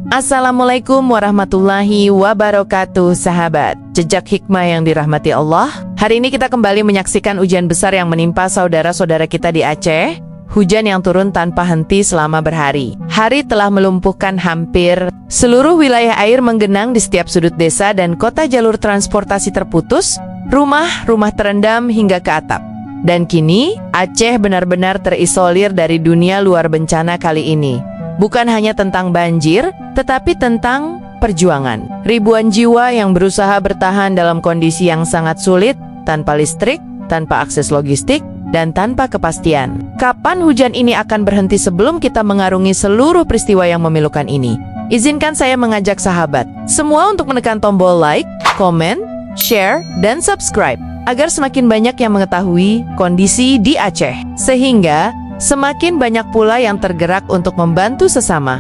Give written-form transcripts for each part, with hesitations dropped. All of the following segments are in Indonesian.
Assalamualaikum warahmatullahi wabarakatuh, sahabat Jejak Hikmah yang dirahmati Allah. Hari ini kita kembali menyaksikan hujan besar yang menimpa saudara-saudara kita di Aceh. Hujan yang turun tanpa henti selama berhari. Hari telah melumpuhkan hampir seluruh wilayah, air menggenang di setiap sudut desa dan kota, jalur transportasi terputus, rumah-rumah terendam hingga ke atap. Dan kini, Aceh benar-benar terisolir dari dunia luar bencana kali ini. Bukan hanya tentang banjir, tetapi tentang perjuangan. Ribuan jiwa yang berusaha bertahan dalam kondisi yang sangat sulit, tanpa listrik, tanpa akses logistik, dan tanpa kepastian. Kapan hujan ini akan berhenti sebelum kita mengarungi seluruh peristiwa yang memilukan ini? Izinkan saya mengajak sahabat semua untuk menekan tombol like, komen, share, dan subscribe, agar semakin banyak yang mengetahui kondisi di Aceh, sehingga semakin banyak pula yang tergerak untuk membantu sesama.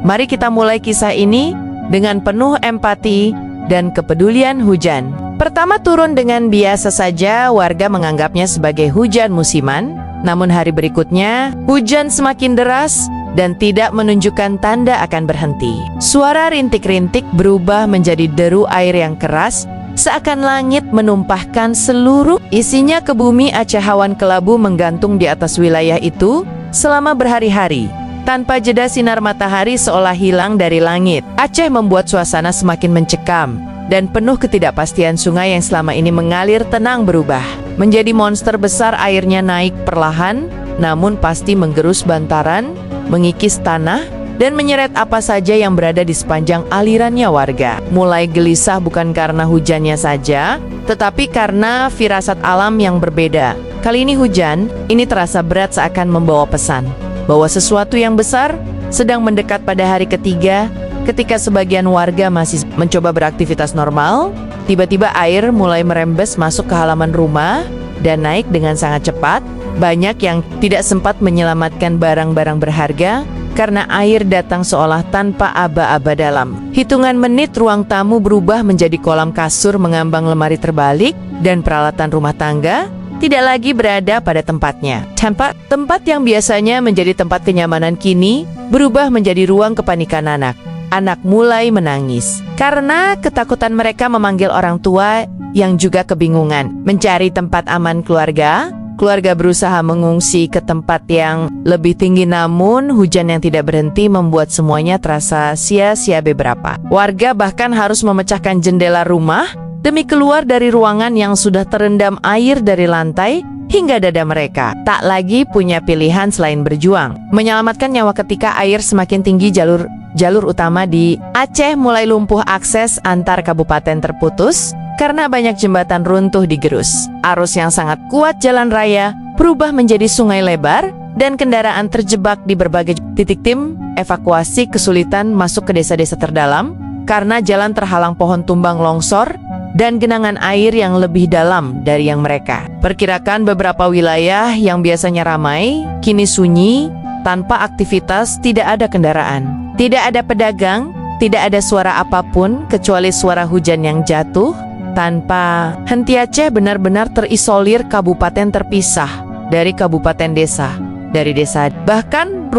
Mari kita mulai kisah ini dengan penuh empati dan kepedulian hujan. Pertama turun dengan biasa saja, warga menganggapnya sebagai hujan musiman. Namun hari berikutnya, hujan semakin deras dan tidak menunjukkan tanda akan berhenti. Suara rintik-rintik berubah menjadi deru air yang keras, seakan langit menumpahkan seluruh isinya ke bumi. Aceh, awan kelabu menggantung di atas wilayah itu selama berhari-hari. Tanpa jeda, sinar matahari seolah hilang dari langit. Aceh membuat suasana semakin mencekam, dan penuh ketidakpastian. Sungai yang selama ini mengalir tenang berubah menjadi monster besar. Airnya naik perlahan, namun pasti menggerus bantaran, mengikis tanah, dan menyeret apa saja yang berada di sepanjang alirannya. Warga mulai gelisah bukan karena hujannya saja, tetapi karena firasat alam yang berbeda. Kali ini hujan ini terasa berat, seakan membawa pesan bahwa sesuatu yang besar sedang mendekat. Pada hari ketiga, ketika sebagian warga masih mencoba beraktivitas normal, tiba-tiba air mulai merembes masuk ke halaman rumah dan naik dengan sangat cepat. Banyak yang tidak sempat menyelamatkan barang-barang berharga karena air datang seolah tanpa aba-aba dalam. Hitungan menit, ruang tamu berubah menjadi kolam kasur mengambang, lemari terbalik, dan peralatan rumah tangga tidak lagi berada pada tempatnya. Tempat yang biasanya menjadi tempat kenyamanan kini berubah menjadi ruang kepanikan anak. Anak mulai menangis karena ketakutan. Mereka memanggil orang tua yang juga kebingungan mencari tempat aman. Keluarga berusaha mengungsi ke tempat yang lebih tinggi, namun hujan yang tidak berhenti membuat semuanya terasa sia-sia. Beberapa warga bahkan harus memecahkan jendela rumah demi keluar dari ruangan yang sudah terendam air dari lantai hingga dada. Mereka tak lagi punya pilihan selain berjuang menyelamatkan nyawa. Ketika air semakin tinggi, jalur utama di Aceh mulai lumpuh. Akses antar kabupaten terputus karena banyak jembatan runtuh digerus. Arus yang sangat kuat jalan raya berubah menjadi sungai lebar dan kendaraan terjebak di berbagai titik. Tim evakuasi kesulitan masuk ke desa-desa terdalam karena jalan terhalang pohon tumbang, longsor, dan genangan air yang lebih dalam dari yang mereka perkirakan. Beberapa wilayah yang biasanya ramai kini sunyi, tanpa aktivitas. Tidak ada kendaraan, tidak ada pedagang, tidak ada suara apapun kecuali suara hujan yang jatuh tanpa henti. Aceh benar-benar terisolir, kabupaten terpisah dari kabupaten, desa dari desa. Bahkan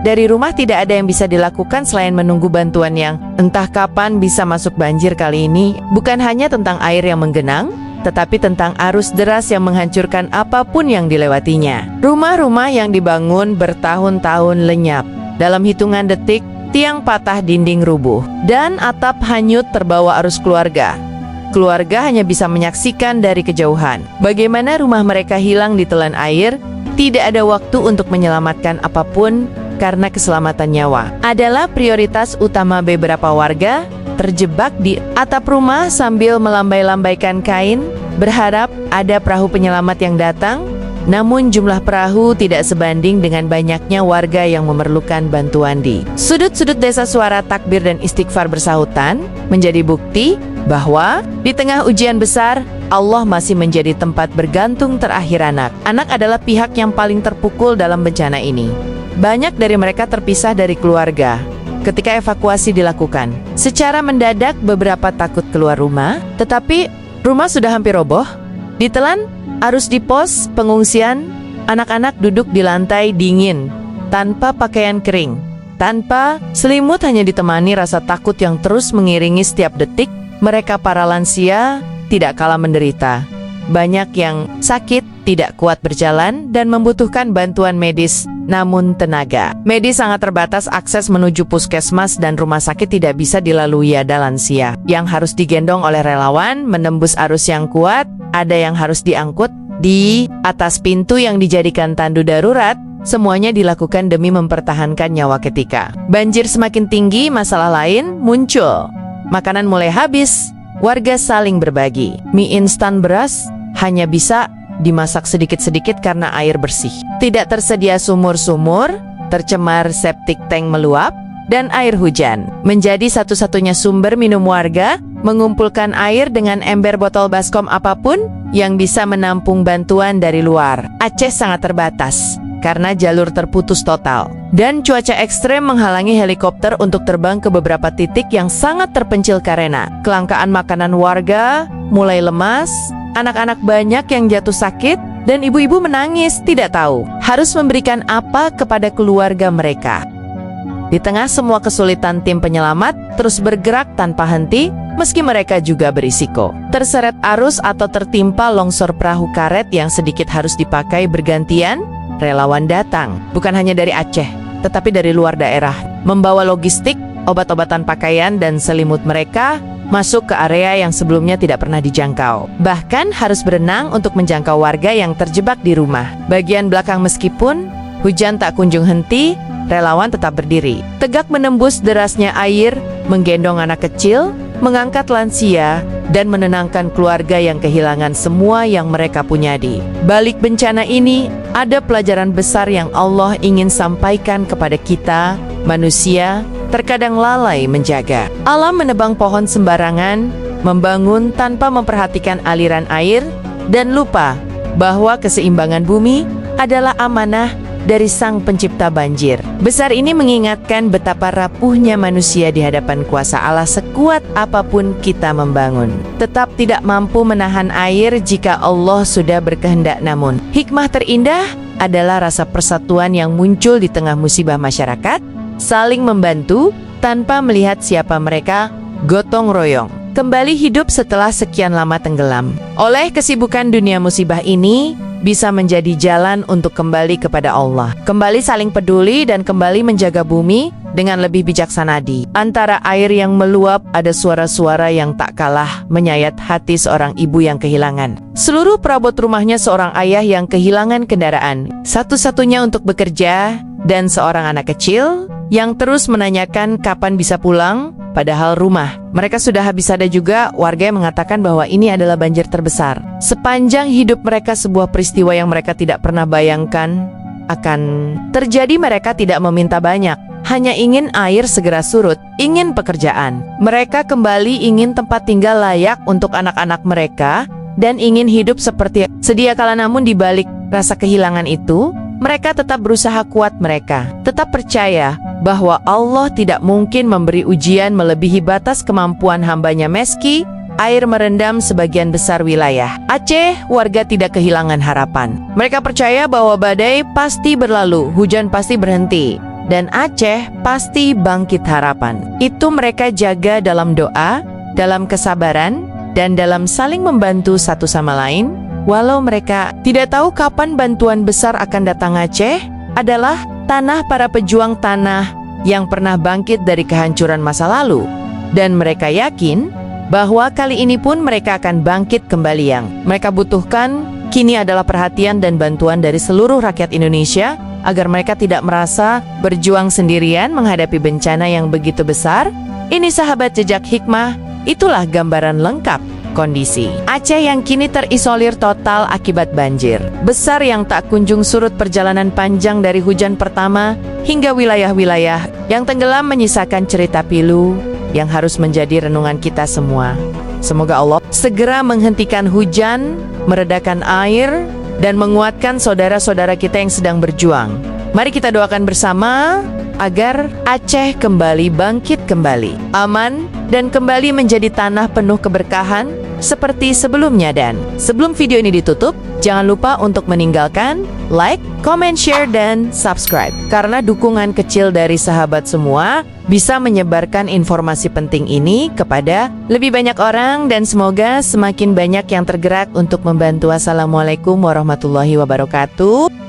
dari rumah tidak ada yang bisa dilakukan selain menunggu bantuan yang entah kapan bisa masuk. Banjir kali ini bukan hanya tentang air yang menggenang, tetapi tentang arus deras yang menghancurkan apapun yang dilewatinya. Rumah-rumah yang dibangun bertahun-tahun lenyap. Dalam hitungan detik, tiang patah, dinding rubuh, dan atap hanyut terbawa arus. Keluarga hanya bisa menyaksikan dari kejauhan bagaimana rumah mereka hilang ditelan air. Tidak ada waktu untuk menyelamatkan apapun karena keselamatan nyawa adalah prioritas utama. Beberapa warga terjebak di atap rumah sambil melambai-lambaikan kain, berharap ada perahu penyelamat yang datang. Namun jumlah perahu tidak sebanding dengan banyaknya warga yang memerlukan bantuan. Di sudut-sudut desa, suara takbir dan istighfar bersahutan menjadi bukti bahwa di tengah ujian besar, Allah masih menjadi tempat bergantung terakhir. Anak adalah pihak yang paling terpukul dalam bencana ini. Banyak dari mereka terpisah dari keluarga ketika evakuasi dilakukan. Secara mendadak, beberapa takut keluar rumah, tetapi rumah sudah hampir roboh. Ditelan arus di pos pengungsian, anak-anak duduk di lantai dingin tanpa pakaian kering. tanpa selimut, hanya ditemani rasa takut yang terus mengiringi setiap detik. Mereka para lansia tidak kalah menderita. Banyak yang sakit, tidak kuat berjalan, dan membutuhkan bantuan medis. Namun tenaga medis sangat terbatas, akses menuju puskesmas dan rumah sakit tidak bisa dilalui. Ada lansia yang harus digendong oleh relawan menembus arus yang kuat, ada yang harus diangkut di atas pintu yang dijadikan tandu darurat. Semuanya dilakukan demi mempertahankan nyawa. Ketika banjir semakin tinggi, masalah lain muncul. Makanan mulai habis, warga saling berbagi. Mie instan, beras hanya bisa dimasak sedikit-sedikit karena air bersih. Tidak tersedia sumur-sumur, tercemar, septic tank meluap, dan air hujan menjadi satu-satunya sumber minum warga. Mengumpulkan air dengan ember botol baskom apapun yang bisa menampung bantuan dari luar. Aceh sangat terbatas karena jalur terputus total, dan cuaca ekstrem menghalangi helikopter untuk terbang ke beberapa titik yang sangat terpencil. Karena kelangkaan makanan, warga mulai lemas. Anak-anak banyak yang jatuh sakit, dan ibu-ibu menangis tidak tahu harus memberikan apa kepada keluarga mereka. Di tengah semua kesulitan, tim penyelamat terus bergerak tanpa henti, meski mereka juga berisiko terseret arus atau tertimpa longsor. Perahu karet yang sedikit harus dipakai bergantian. Relawan datang bukan hanya dari Aceh, tetapi dari luar daerah, membawa logistik, obat-obatan, pakaian, dan selimut. Mereka masuk ke area yang sebelumnya tidak pernah dijangkau. Bahkan harus berenang untuk menjangkau warga yang terjebak di rumah bagian belakang. Meskipun hujan tak kunjung henti, relawan tetap berdiri, tegak menembus derasnya air, menggendong anak kecil, mengangkat lansia, dan menenangkan keluarga yang kehilangan semua yang mereka punya. Di balik bencana ini, ada pelajaran besar yang Allah ingin sampaikan kepada kita, manusia. Terkadang lalai menjaga alam, menebang pohon sembarangan, membangun tanpa memperhatikan aliran air, dan lupa bahwa keseimbangan bumi adalah amanah dari Sang Pencipta. Banjir besar ini mengingatkan betapa rapuhnya manusia di hadapan kuasa Allah. Sekuat apapun kita membangun, tetap tidak mampu menahan air jika Allah sudah berkehendak. Namun hikmah terindah adalah rasa persatuan yang muncul di tengah musibah. Masyarakat saling membantu tanpa melihat siapa mereka, gotong royong kembali hidup setelah sekian lama tenggelam oleh kesibukan dunia. Musibah ini bisa menjadi jalan untuk kembali kepada Allah, kembali saling peduli, dan kembali menjaga bumi dengan lebih bijaksana. Di antara air yang meluap, ada suara-suara yang tak kalah menyayat hati. Seorang ibu yang kehilangan seluruh perabot rumahnya, seorang ayah yang kehilangan kendaraan satu-satunya untuk bekerja, dan seorang anak kecil yang terus menanyakan kapan bisa pulang, padahal rumah mereka sudah habis. Ada juga warga yang mengatakan bahwa ini adalah banjir terbesar sepanjang hidup mereka, sebuah peristiwa yang mereka tidak pernah bayangkan akan terjadi. Mereka tidak meminta banyak, hanya ingin air segera surut, ingin pekerjaan mereka kembali, ingin tempat tinggal layak untuk anak-anak mereka, dan ingin hidup seperti sedia kala. Namun di balik rasa kehilangan itu, mereka tetap berusaha kuat. Mereka tetap percaya bahwa Allah tidak mungkin memberi ujian melebihi batas kemampuan hambanya. Meski air merendam sebagian besar wilayah Aceh, warga tidak kehilangan harapan. Mereka percaya bahwa badai pasti berlalu, hujan pasti berhenti, dan Aceh pasti bangkit. Harapan itu mereka jaga dalam doa, dalam kesabaran, dan dalam saling membantu satu sama lain. Walau mereka tidak tahu kapan bantuan besar akan datang, Aceh adalah tanah para pejuang, tanah yang pernah bangkit dari kehancuran masa lalu. Dan mereka yakin bahwa kali ini pun mereka akan bangkit kembali. Yang mereka butuhkan kini adalah perhatian dan bantuan dari seluruh rakyat Indonesia, agar mereka tidak merasa berjuang sendirian menghadapi bencana yang begitu besar. Ini sahabat Jejak Hikmah, itulah gambaran lengkap kondisi Aceh yang kini terisolir total akibat banjir besar yang tak kunjung surut. Perjalanan panjang dari hujan pertama hingga wilayah-wilayah yang tenggelam menyisakan cerita pilu yang harus menjadi renungan kita semua. Semoga Allah segera menghentikan hujan, meredakan air, dan menguatkan saudara-saudara kita yang sedang berjuang. Mari kita doakan bersama agar Aceh kembali bangkit kembali, aman, dan kembali menjadi tanah penuh keberkahan, seperti sebelumnya. Dan sebelum video ini ditutup, jangan lupa untuk meninggalkan like, comment, share, dan subscribe. Karena dukungan kecil dari sahabat semua bisa menyebarkan informasi penting ini kepada lebih banyak orang dan semoga semakin banyak yang tergerak untuk membantu. Assalamualaikum warahmatullahi wabarakatuh.